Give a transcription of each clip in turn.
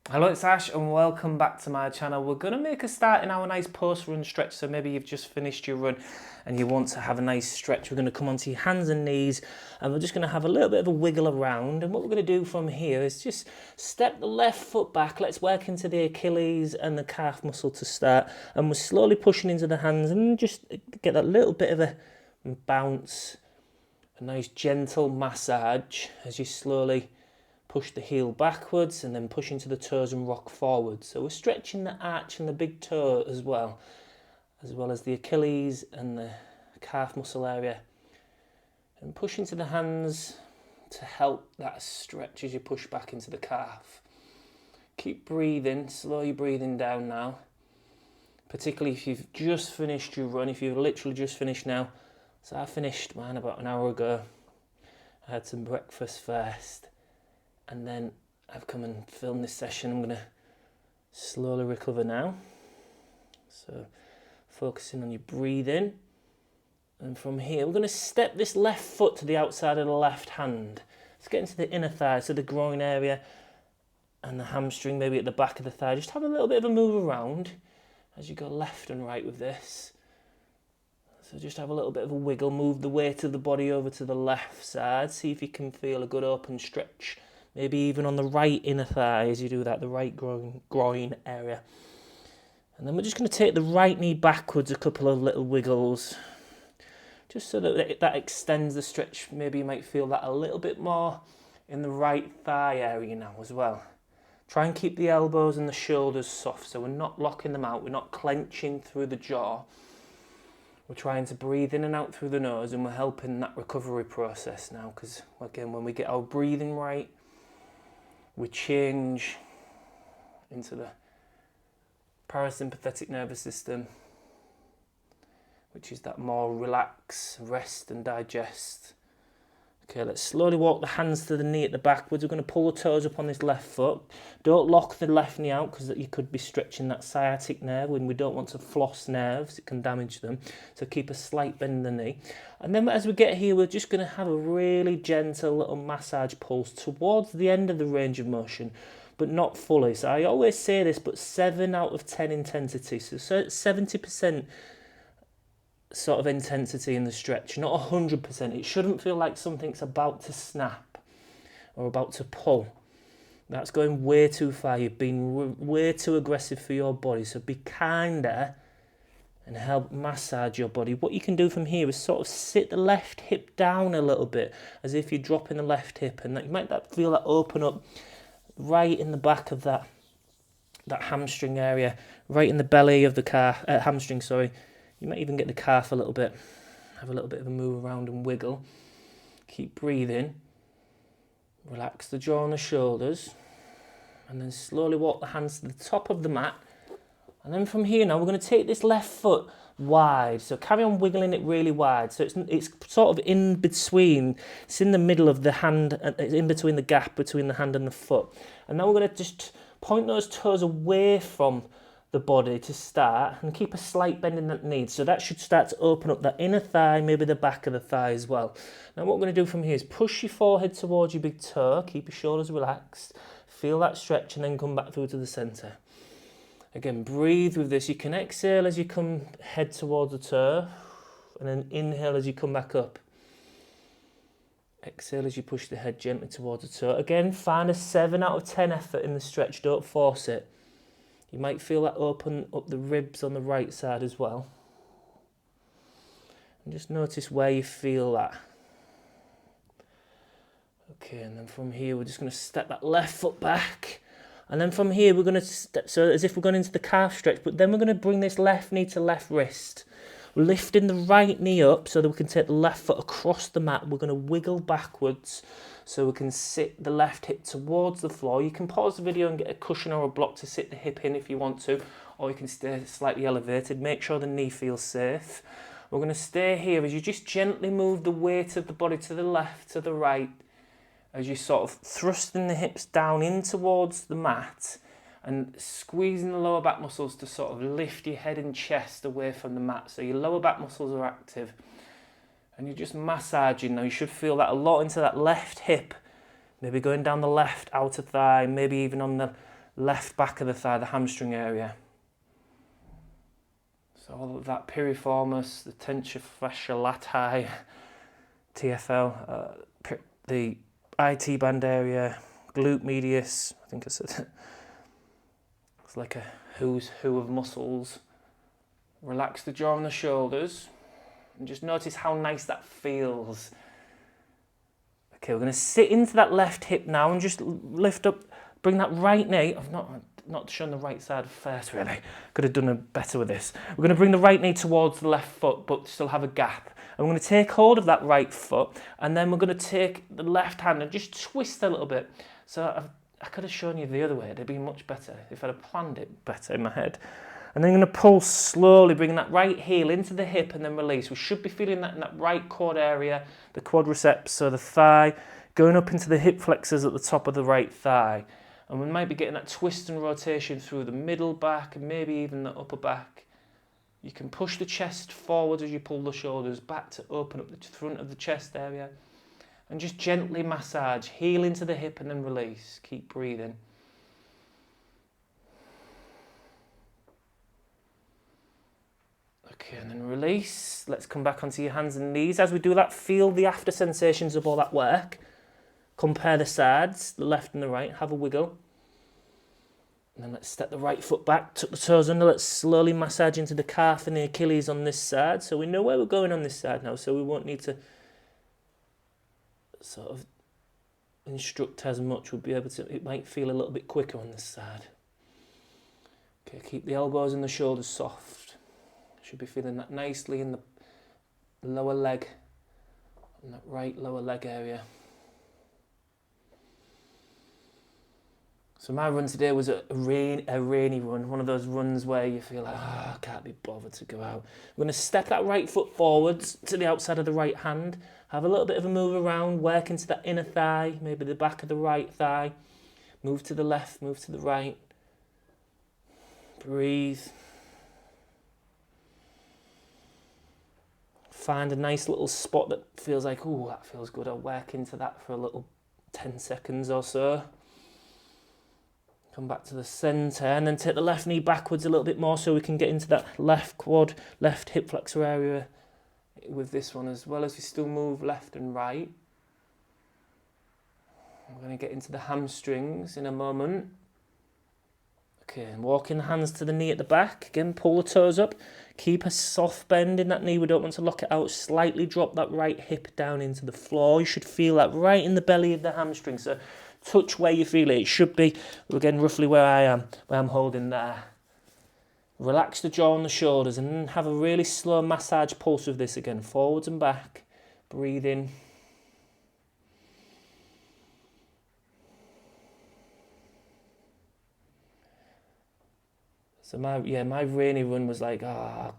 Hello, it's Ash and welcome back to my channel. We're going to make a start in our nice post-run stretch. So maybe you've just finished your run and you want to have a nice stretch. We're going to come onto your hands and knees and we're just going to have a little bit of a wiggle around. And what we're going to do from here is just step the left foot back. Let's work into the Achilles and the calf muscle to start. And we're slowly pushing into the hands and just get that little bit of a bounce, a nice gentle massage as you slowly push the heel backwards and then push into the toes and rock forward. So we're stretching the arch and the big toe as well as the Achilles and the calf muscle area. And push into the hands to help that stretch as you push back into the calf. Keep breathing, slow your breathing down now. Particularly if you've just finished your run, if you've literally just finished now. So I finished mine about an hour ago. I had some breakfast first. And then I've come and filmed this session. I'm going to slowly recover now. So focusing on your breathing. And from here, we're going to step this left foot to the outside of the left hand. Let's get into the inner thigh, so the groin area and the hamstring, maybe at the back of the thigh. Just have a little bit of a move around as you go left and right with this. So just have a little bit of a wiggle. Move the weight of the body over to the left side. See if you can feel a good open stretch. Maybe even on the right inner thigh as you do that, the right groin area. And then we're just going to take the right knee backwards, a couple of little wiggles. Just so that that extends the stretch. Maybe you might feel that a little bit more in the right thigh area now as well. Try and keep the elbows and the shoulders soft so we're not locking them out. We're not clenching through the jaw. We're trying to breathe in and out through the nose and we're helping that recovery process now because, again, when we get our breathing right, we change into the parasympathetic nervous system, which is that more relax, rest and digest. Okay, let's slowly walk the hands to the knee at the backwards. We're going to pull the toes up on this left foot. Don't lock the left knee out because you could be stretching that sciatic nerve when we don't want to floss nerves. It can damage them. So keep a slight bend in the knee. And then as we get here, we're just going to have a really gentle little massage pulse towards the end of the range of motion, but not fully. So I always say this, but 7 out of 10 intensity. So 70% sort of intensity in the stretch, not 100%. It shouldn't feel like something's about to snap or about to pull. That's going way too far. You've been way too aggressive for your body. So be kinder and help massage your body. What you can do from here is sort of sit the left hip down a little bit, as if you're dropping the left hip, and you might feel that open up right in the back of that hamstring area, right in the belly of the calf, hamstring, sorry. You might even get the calf a little bit, have a little bit of a move around and wiggle. Keep breathing. Relax the jaw and the shoulders. And then slowly walk the hands to the top of the mat. And then from here now, we're going to take this left foot wide. So carry on wiggling it really wide. So it's sort of in between. It's in the middle of the hand, it's in between the gap between the hand and the foot. And now we're going to just point those toes away from the body to start and keep a slight bend in that knee. So that should start to open up that inner thigh, maybe the back of the thigh as well. Now what we're going to do from here is push your forehead towards your big toe, keep your shoulders relaxed, feel that stretch and then come back through to the centre. Again, breathe with this. You can exhale as you come head towards the toe and then inhale as you come back up. Exhale as you push the head gently towards the toe. Again, find a 7 out of 10 effort in the stretch, don't force it. You might feel that open up the ribs on the right side as well. And just notice where you feel that. Okay, and then from here, we're just going to step that left foot back. And then from here, we're going to step, so as if we're going into the calf stretch, but then we're going to bring this left knee to left wrist. We're lifting the right knee up so that we can take the left foot across the mat. We're going to wiggle backwards so we can sit the left hip towards the floor. You can pause the video and get a cushion or a block to sit the hip in if you want to, or you can stay slightly elevated. Make sure the knee feels safe. We're going to stay here as you just gently move the weight of the body to the left, to the right, as you sort of thrusting the hips down in towards the mat and squeezing the lower back muscles to sort of lift your head and chest away from the mat. So your lower back muscles are active. And you're just massaging now. You should feel that a lot into that left hip, maybe going down the left outer thigh, maybe even on left back of the thigh, the hamstring area. So all of that piriformis, the tensor fascia lati, TFL, the IT band area, glute medius, I think I said. It's like a who's who of muscles. Relax the jaw and the shoulders. And just notice how nice that feels. Okay, we're going to sit into that left hip now and just lift up, bring that right knee. I've not shown the right side first, really. Could have done better with this. We're going to bring the right knee towards the left foot, but still have a gap. And we're going to take hold of that right foot, and then we're going to take the left hand and just twist a little bit. So I could have shown you the other way. It'd been much better if I'd have planned it better in my head. And then I'm going to pull slowly, bringing that right heel into the hip and then release. We should be feeling that in that right quad area, the quadriceps, so the thigh, going up into the hip flexors at the top of the right thigh. And we might be getting that twist and rotation through the middle back and maybe even the upper back. You can push the chest forward as you pull the shoulders back to open up the front of the chest area. And just gently massage, heel into the hip and then release. Keep breathing. Okay, and then release. Let's come back onto your hands and knees. As we do that, feel the after sensations of all that work. Compare the sides, the left and the right. Have a wiggle. And then let's step the right foot back, tuck the toes under. Let's slowly massage into the calf and the Achilles on this side. So we know where we're going on this side now, so we won't need to sort of instruct as much. We'll be able to, it might feel a little bit quicker on this side. Okay, keep the elbows and the shoulders soft. Should be feeling that nicely in the lower leg, in that right lower leg area. So my run today was a rainy run, one of those runs where you feel like, oh, I can't be bothered to go out. We're going to step that right foot forwards to the outside of the right hand, have a little bit of a move around, work into that inner thigh, maybe the back of the right thigh, move to the left, move to the right, breathe. Find a nice little spot that feels like, oh, that feels good. I'll work into that for a little 10 seconds or so. Come back to the centre and then take the left knee backwards a little bit more so we can get into that left quad, left hip flexor area with this one, as well as we still move left and right. We're going to get into the hamstrings in a moment. Okay, and walking the hands to the knee at the back. Again, pull the toes up. Keep a soft bend in that knee. We don't want to lock it out. Slightly drop that right hip down into the floor. You should feel that right in the belly of the hamstring. So touch where you feel it. It should be, again, roughly where I am, where I'm holding there. Relax the jaw and the shoulders and have a really slow massage pulse with this again. Forwards and back. Breathe in. So my rainy run was like, I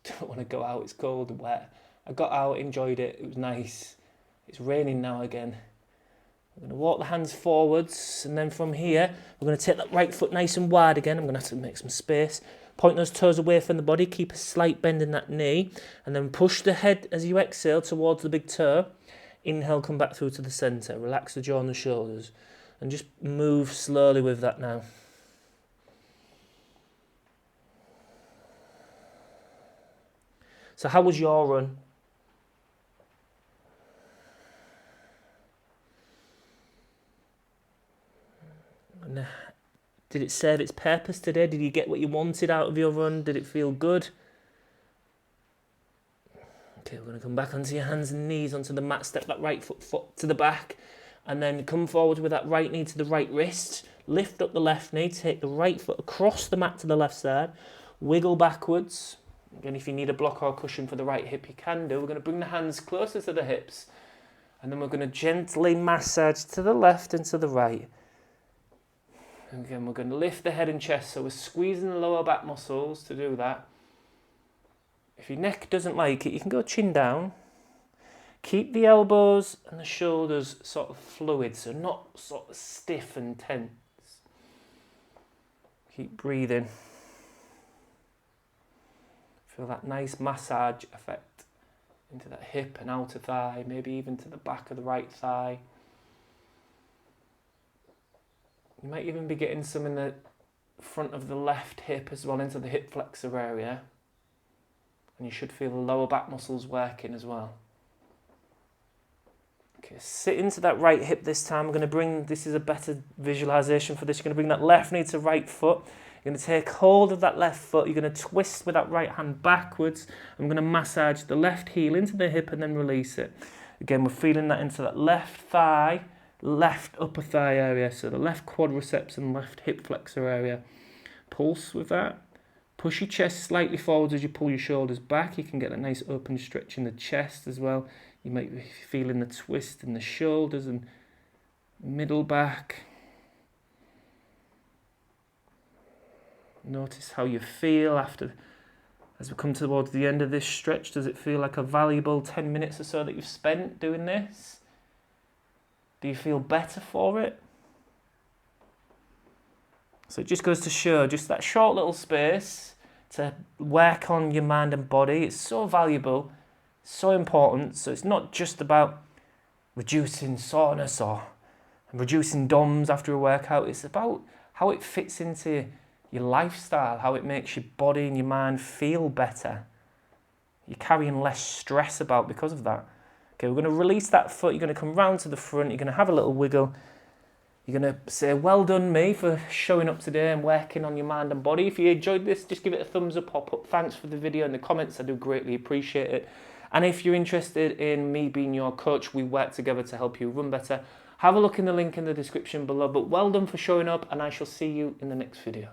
don't want to go out, it's cold and wet. I got out, enjoyed it, it was nice. It's raining now again. I'm going to walk the hands forwards, and then from here, we're going to take that right foot nice and wide again. I'm going to have to make some space. Point those toes away from the body, keep a slight bend in that knee, and then push the head as you exhale towards the big toe. Inhale, come back through to the centre. Relax the jaw and the shoulders, and just move slowly with that now. So how was your run? And, did it serve its purpose today? Did you get what you wanted out of your run? Did it feel good? Okay, we're going to come back onto your hands and knees onto the mat. Step that right foot to the back. And then come forward with that right knee to the right wrist. Lift up the left knee. Take the right foot across the mat to the left side. Wiggle backwards. Again, if you need a block or a cushion for the right hip, you can do. We're going to bring the hands closer to the hips. And then we're going to gently massage to the left and to the right. And again, we're going to lift the head and chest. So we're squeezing the lower back muscles to do that. If your neck doesn't like it, you can go chin down. Keep the elbows and the shoulders sort of fluid, so not sort of stiff and tense. Keep breathing. Feel that nice massage effect into that hip and outer thigh, maybe even to the back of the right thigh. You might even be getting some in the front of the left hip as well, into the hip flexor area. And you should feel the lower back muscles working as well. Okay, sit into that right hip this time. I'm going to bring, this is a better visualization for this. You're going to bring that left knee to right foot. You're going to take hold of that left foot. You're going to twist with that right hand backwards. I'm going to massage the left heel into the hip and then release it. Again, we're feeling that into that left thigh, left upper thigh area. So the left quadriceps and left hip flexor area. Pulse with that. Push your chest slightly forwards as you pull your shoulders back. You can get a nice open stretch in the chest as well. You might be feeling the twist in the shoulders and middle back. Notice how you feel after, as we come towards the end of this stretch. Does it feel like a valuable 10 minutes or so that you've spent doing this? Do you feel better for it? So it just goes to show, just that short little space to work on your mind and body. It's so valuable, so important. So it's not just about reducing soreness or reducing DOMs after a workout. It's about how it fits into your lifestyle, how it makes your body and your mind feel better. You're carrying less stress about because of that. Okay, we're going to release that foot. You're going to come round to the front. You're going to have a little wiggle. You're going to say, well done me for showing up today and working on your mind and body. If you enjoyed this, just give it a thumbs up or put thanks for the video in the comments. I do greatly appreciate it. And if you're interested in me being your coach, we work together to help you run better. Have a look in the link in the description below. But well done for showing up, and I shall see you in the next video.